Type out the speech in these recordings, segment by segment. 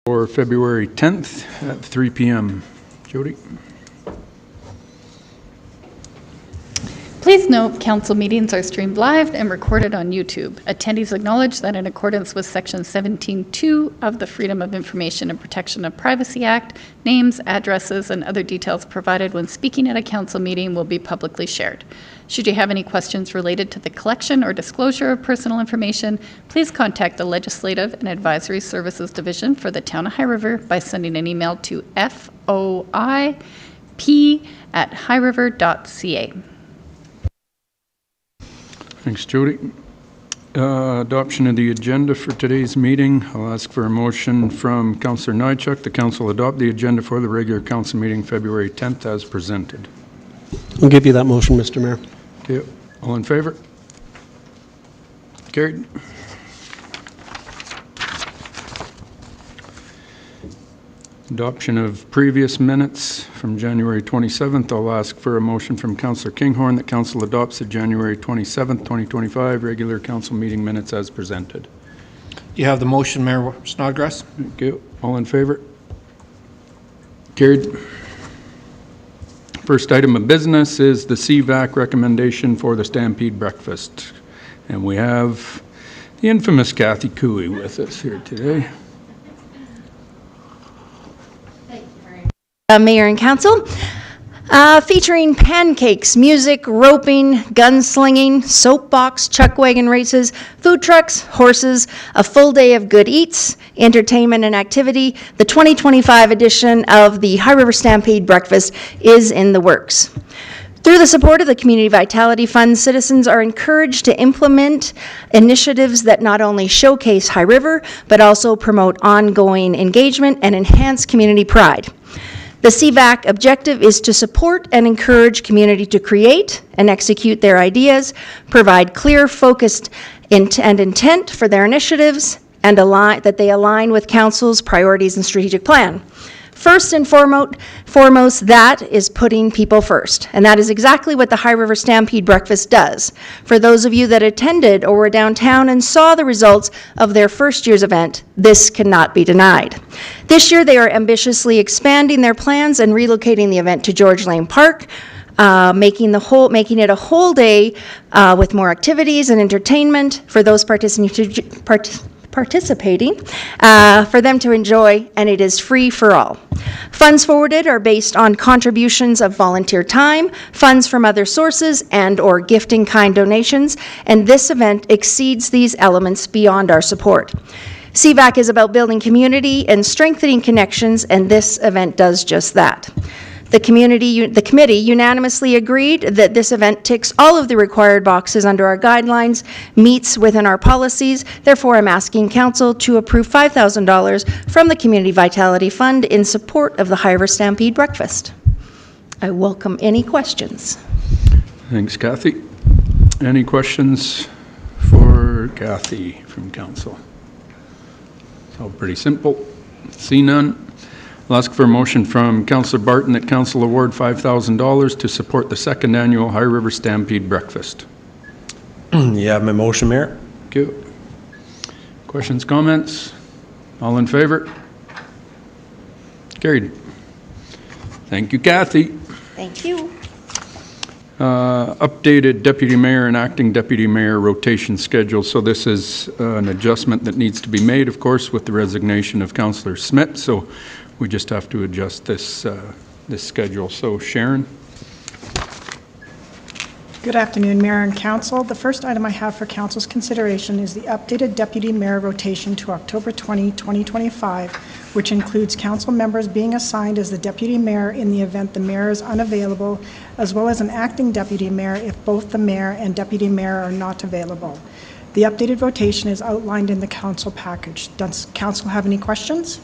For February 10th at 3 p.m. Jody? Please note, council meetings are streamed live and recorded on YouTube. Attendees acknowledge that in accordance with Section 17(2) of the Freedom of Information and Protection of Privacy Act, names, addresses, and other details provided when speaking at a council meeting will be publicly shared. Should you have any questions related to the collection or disclosure of personal information, please contact the Legislative and Advisory Services Division for the Town of High River by sending an email to foip@highriver.ca. Thanks, Jody. Adoption of the agenda for today's meeting. I'll ask for a motion from Councillor Nychuk. The council adopt the agenda for the regular council meeting February 10th as presented. I'll give you that motion, Mr. Mayor. Okay. All in favor? Carried. Adoption of previous minutes from January 27th. I'll ask for a motion from Councillor Kinghorn that council adopts the January 27th, 2025 regular council meeting minutes as presented. You have the motion, Mayor Snodgrass. Thank you. All in favor? Carried. First item of business is the CVAC recommendation for the Stampede Breakfast. And we have the infamous Kathy Cooey with us here today. Mayor and Council, featuring pancakes, music, roping, gunslinging, soapbox, chuck wagon races, food trucks, horses, a full day of good eats, entertainment and activity. The 2025 edition of the High River Stampede Breakfast is in the works. Through the support of the Community Vitality Fund, citizens are encouraged to implement initiatives that not only showcase High River, but also promote ongoing engagement and enhance community pride. The CVAC objective is to support and encourage community to create and execute their ideas, provide clear, focused intent for their initiatives, and that they align with Council's priorities and strategic plan. First and foremost, that is putting people first. And that is exactly what the High River Stampede Breakfast does. For those of you that attended or were downtown and saw the results of their first year's event, this cannot be denied. This year, they are ambitiously expanding their plans and relocating the event to George Lane Park, making it a whole day with more activities and entertainment for those participating, for them to enjoy, and it is free for all. Funds forwarded are based on contributions of volunteer time, funds from other sources, and/or gift-in-kind donations, and this event exceeds these elements beyond our support. CVAC is about building community and strengthening connections, and this event does just that. The committee unanimously agreed that this event ticks all of the required boxes under our guidelines, meets within our policies. Therefore, I'm asking Council to approve $5,000 from the Community Vitality Fund in support of the High River Stampede Breakfast. I welcome any questions. Thanks, Kathy. Any questions for Kathy from Council? It's all pretty simple. See none. I'll ask for a motion from Councillor Barton that Council award $5,000 to support the second annual High River Stampede Breakfast. You have my motion, Mayor. Thank you. Questions, comments? All in favor? Carried. Thank you, Kathy. Thank you. Updated Deputy Mayor and Acting Deputy Mayor rotation schedule. So this is an adjustment that needs to be made, of course, with the resignation of Councillor Smith. So we just have to adjust this schedule. So Sharon. Good afternoon, Mayor and Council. The first item I have for Council's consideration is the updated Deputy Mayor rotation to October 20, 2025, which includes Council members being assigned as the Deputy Mayor in the event the Mayor is unavailable, as well as an Acting Deputy Mayor if both the Mayor and Deputy Mayor are not available. The updated rotation is outlined in the Council package. Does Council have any questions?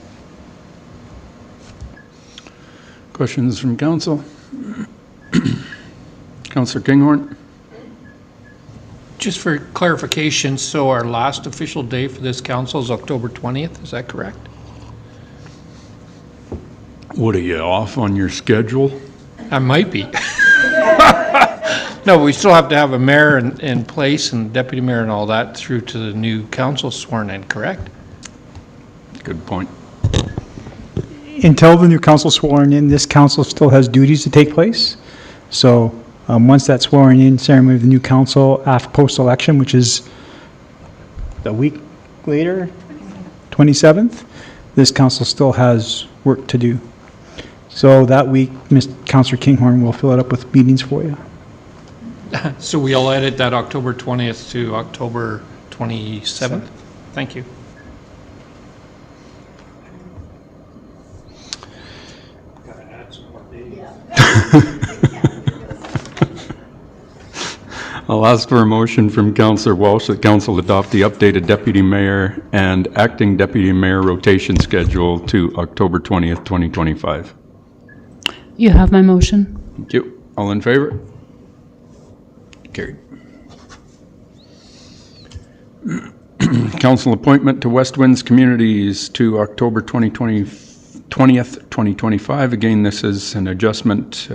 Questions from Council? Councillor Kinghorn. Just for clarification, so our last official day for this council is October 20th, is that correct? What, are you off on your schedule? I might be. No, we still have to have a mayor in place and deputy mayor and all that through to the new council sworn in, correct? Good point. Until the new council is sworn in, this council still has duties to take place. So once that swearing in ceremony of the new council after post-election, which is a week later, 27th, this council still has work to do. So that week, Councillor Kinghorn will fill it up with meetings for you. So we'll edit that October 20th to October 27th? Thank you. I'll ask for a motion from Councillor Walsh that council adopt the updated deputy mayor and acting deputy mayor rotation schedule to October 20th, 2025. You have my motion. Thank you. All in favor? Carried. Council appointment to West Winds Communities to October 20th, 2025. Again, this is an adjustment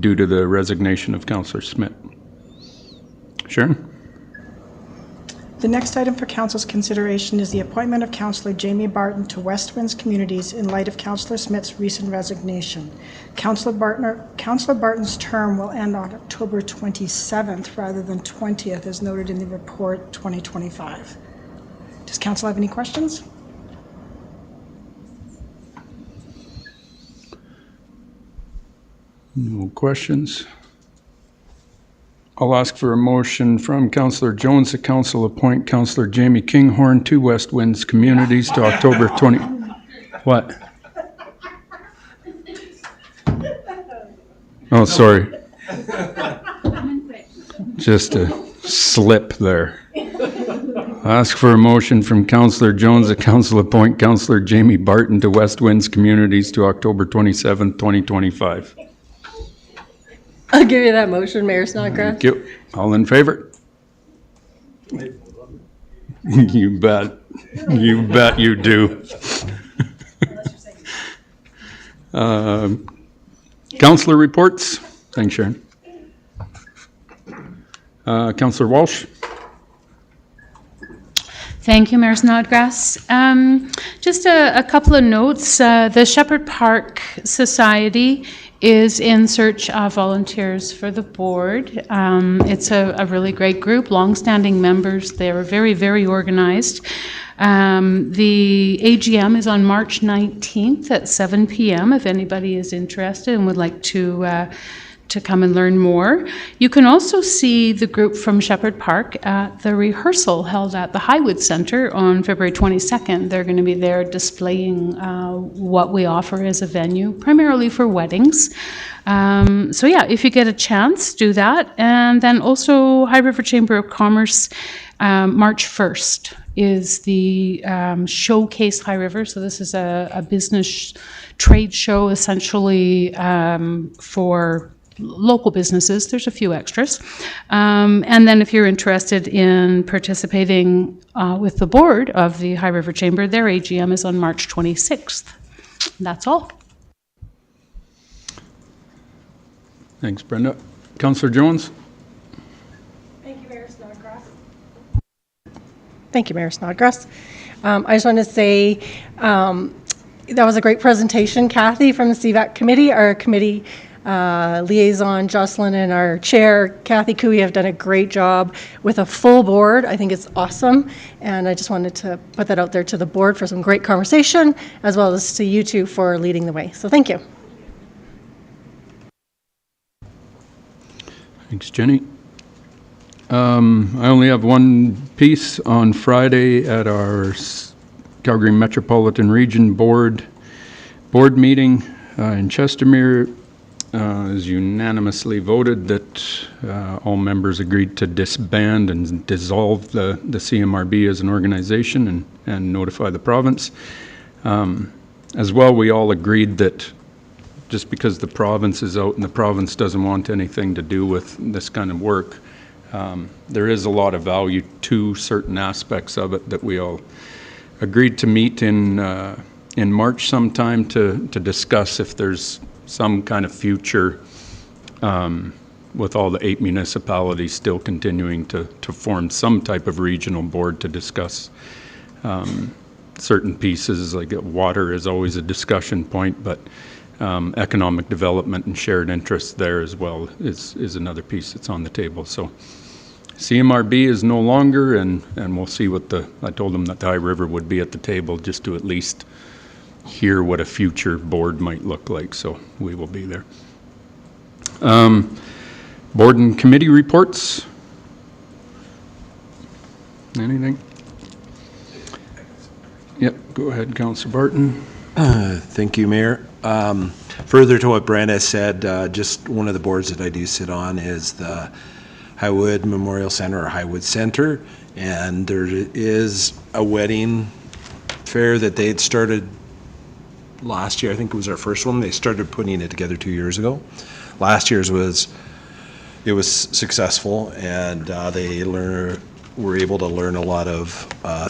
due to the resignation of Councillor Smith. Sharon? The next item for council's consideration is the appointment of Councillor Jamie Barton to West Winds Communities in light of Councillor Smith's recent resignation. Councillor Barton's term will end on October 27th rather than 20th, as noted in the report 2025. Does council have any questions? No questions. I'll ask for a motion from Councillor Jones that council appoint Councillor Jamie Kinghorn to West Winds Communities to October 20. What? Oh, sorry. Just a slip there. Ask for a motion from Councillor Jones that council appoint Councillor Jamie Barton to West Winds Communities to October 27th, 2025. I'll give you that motion, Mayor Snodgrass. Thank you. All in favor? You bet. You bet you do. Councillor reports. Thanks, Sharon. Councillor Walsh. Thank you, Mayor Snodgrass. Just a couple of notes. The Shepherd Park Society is in search of volunteers for the board. It's a really great group, long-standing members. They're very, very organized. The AGM is on March 19th at 7 p.m. if anybody is interested and would like to come and learn more. You can also see the group from Shepherd Park at the rehearsal held at the Highwood Centre on February 22nd. They're going to be there displaying what we offer as a venue, primarily for weddings. So yeah, if you get a chance, do that. And then also High River Chamber of Commerce, March 1st is the Showcase High River. So this is a business trade show essentially for local businesses. There's a few extras. And then if you're interested in participating with the board of the High River Chamber, their AGM is on March 26th. That's all. Thanks, Brenda. Councillor Jones. Thank you, Mayor Snodgrass. Thank you, Mayor Snodgrass. I just want to say that was a great presentation, Kathy, from the CVAC committee. Our committee liaison, Jocelyn, and our chair, Kathy Cooey, have done a great job with a full board. I think it's awesome, and I just wanted to put that out there to the board for some great conversation, as well as to you two for leading the way. So thank you. Thanks, Jenny. I only have one piece on Friday at our Calgary Metropolitan Region Board meeting in Chestermere. Is unanimously voted that all members agreed to disband and dissolve the CMRB as an organization and notify the province. As well, we all agreed that just because the province is out and the province doesn't want anything to do with this kind of work, there is a lot of value to certain aspects of it that we all agreed to meet in March sometime to discuss if there's some kind of future with all the 8 municipalities still continuing to form some type of regional board to discuss certain pieces, like water is always a discussion point, but economic development and shared interests there as well is another piece that's on the table. So CMRB is no longer, and we'll see what I told them that the High River would be at the table just to at least hear what a future board might look like, so we will be there. Board and committee reports? Anything? Yep, go ahead, Councillor Barton. Thank you, Mayor. Further to what Brent has said, just one of the boards that I do sit on is the Highwood Memorial Center or Highwood Center, and there is a wedding fair that they had started last year. I think it was our first one. They started putting it together 2 years ago. Last year's was successful, and they were able to learn a lot of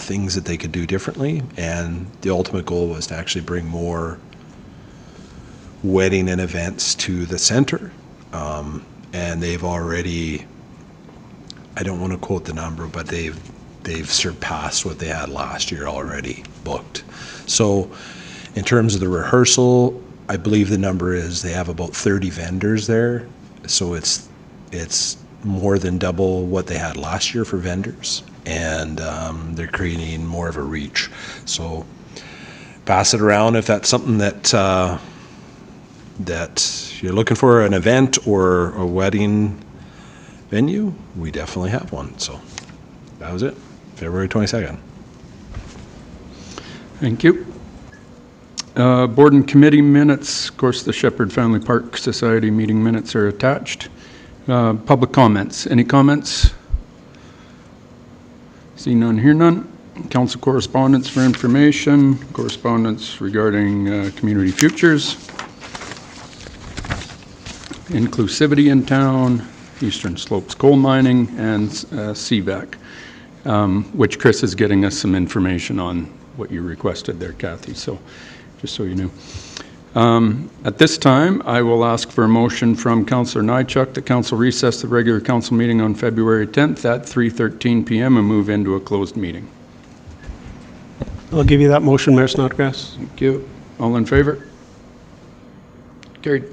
things that they could do differently, and the ultimate goal was to actually bring more wedding and events to the center. And they've already, I don't want to quote the number, but they've surpassed what they had last year already booked. So in terms of the rehearsal, I believe the number is they have about 30 vendors there. So it's more than double what they had last year for vendors, and they're creating more of a reach. So pass it around if that's something that you're looking for, an event or a wedding venue. We definitely have one. So that was it, February 22nd. Thank you. Board and committee minutes. Of course, the Shepherd Family Park Society meeting minutes are attached. Public comments. Any comments? See none, hear none. Council correspondence for information. Correspondence regarding community futures. Inclusivity in town. Eastern Slopes coal mining, and CVAC, which Chris is getting us some information on what you requested there, Kathy. So just so you knew. At this time, I will ask for a motion from Councillor Nychuk that council recess the regular council meeting on February 10th at 3:13 p.m. and move into a closed meeting. I'll give you that motion, Mayor Snodgrass. Thank you. All in favor? Carried.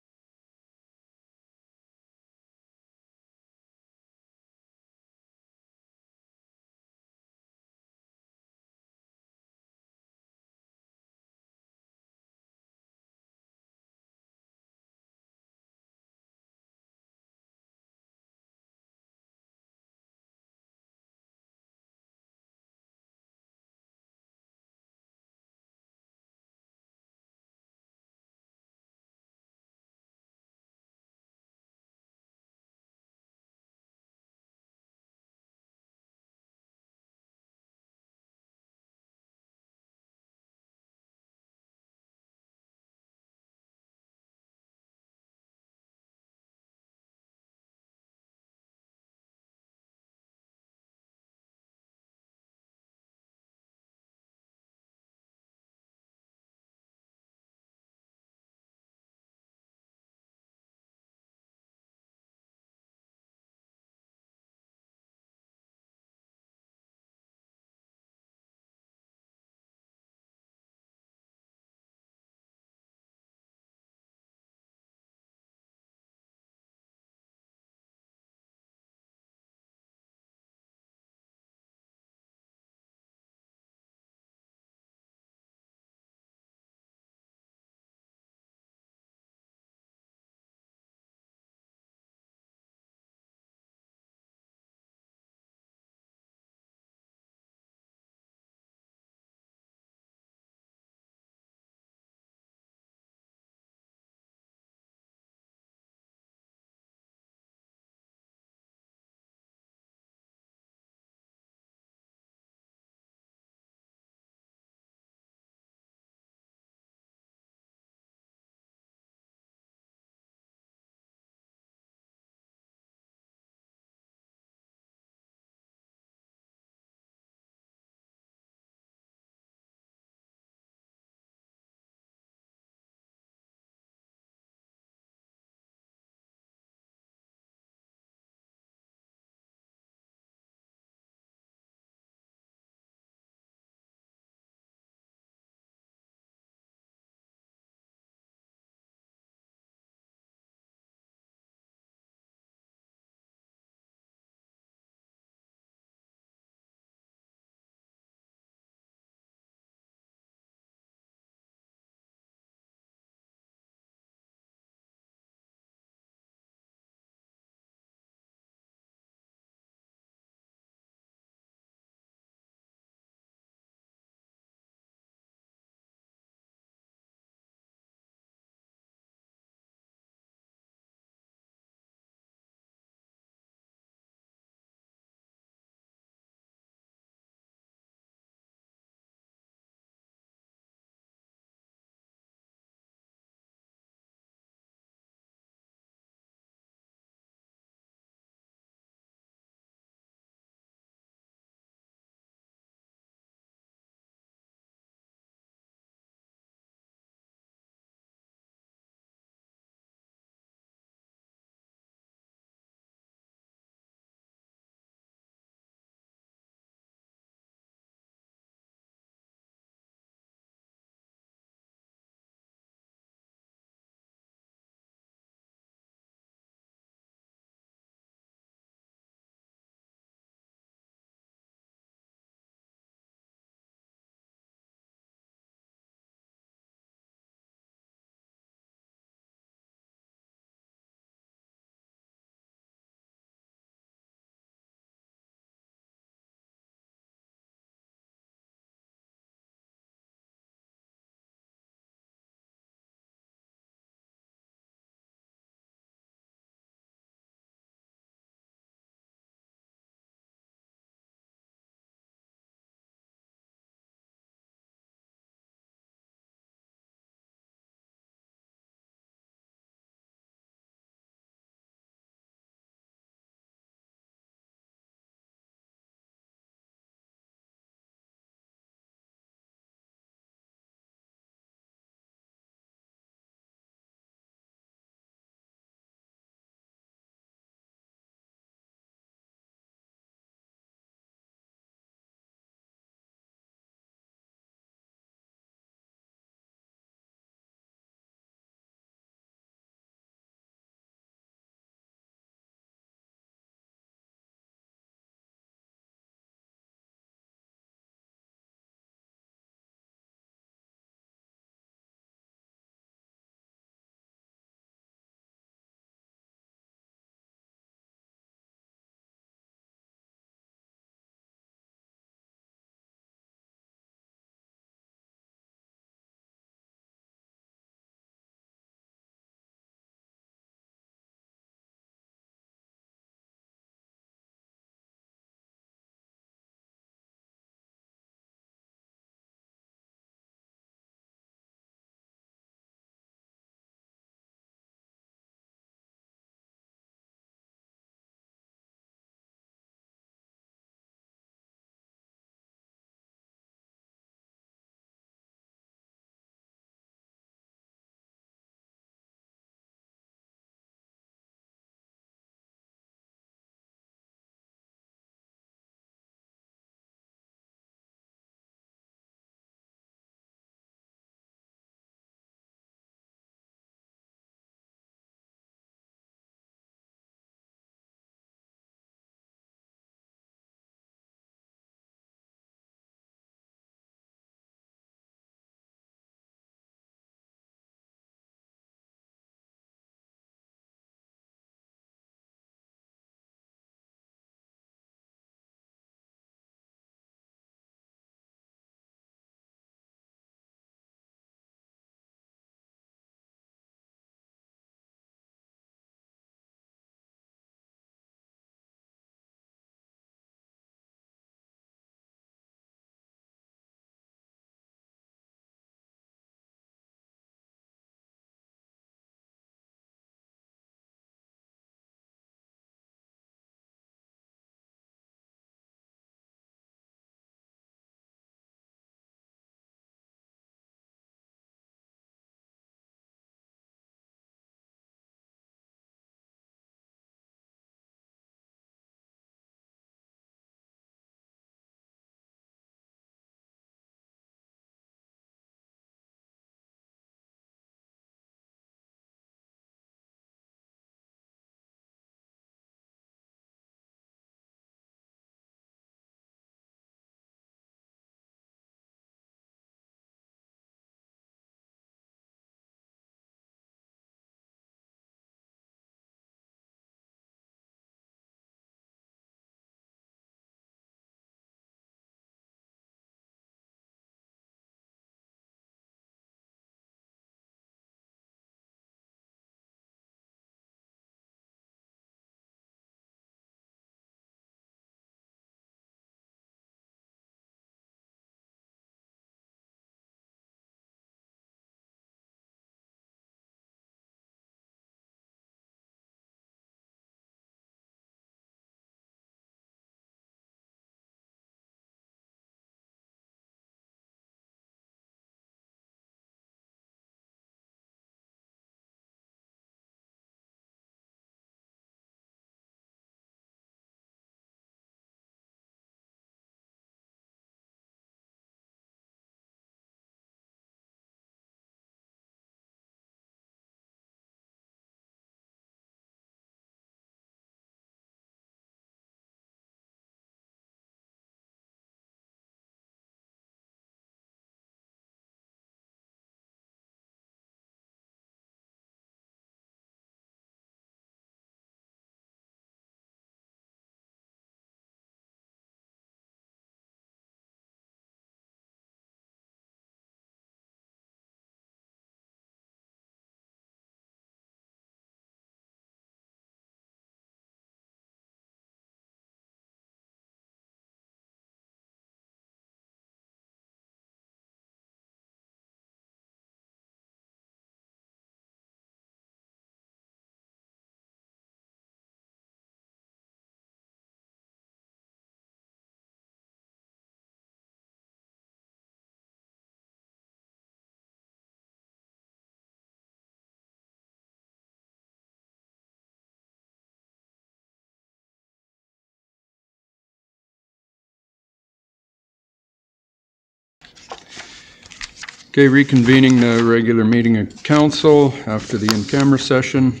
Okay, reconvening the regular meeting of council after the in-camera session.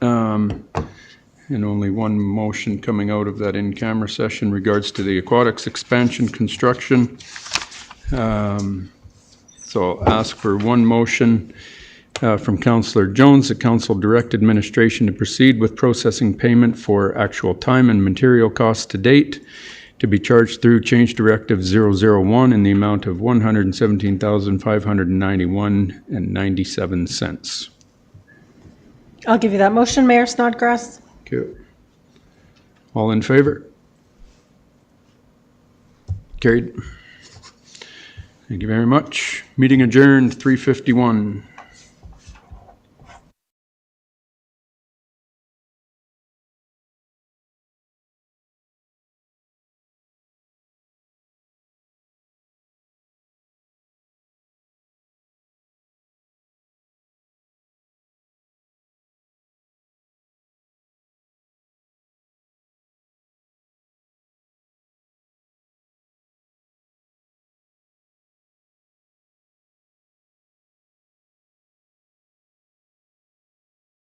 And only one motion coming out of that in-camera session regards to the aquatics expansion construction. So I'll ask for one motion from Councillor Jones, the council direct administration to proceed with processing payment for actual time and material costs to date to be charged through Change Directive 001 in the amount of $117,591.97. I'll give you that motion, Mayor Snodgrass. Okay. All in favor? Carried. Thank you very much. Meeting adjourned, 3:51.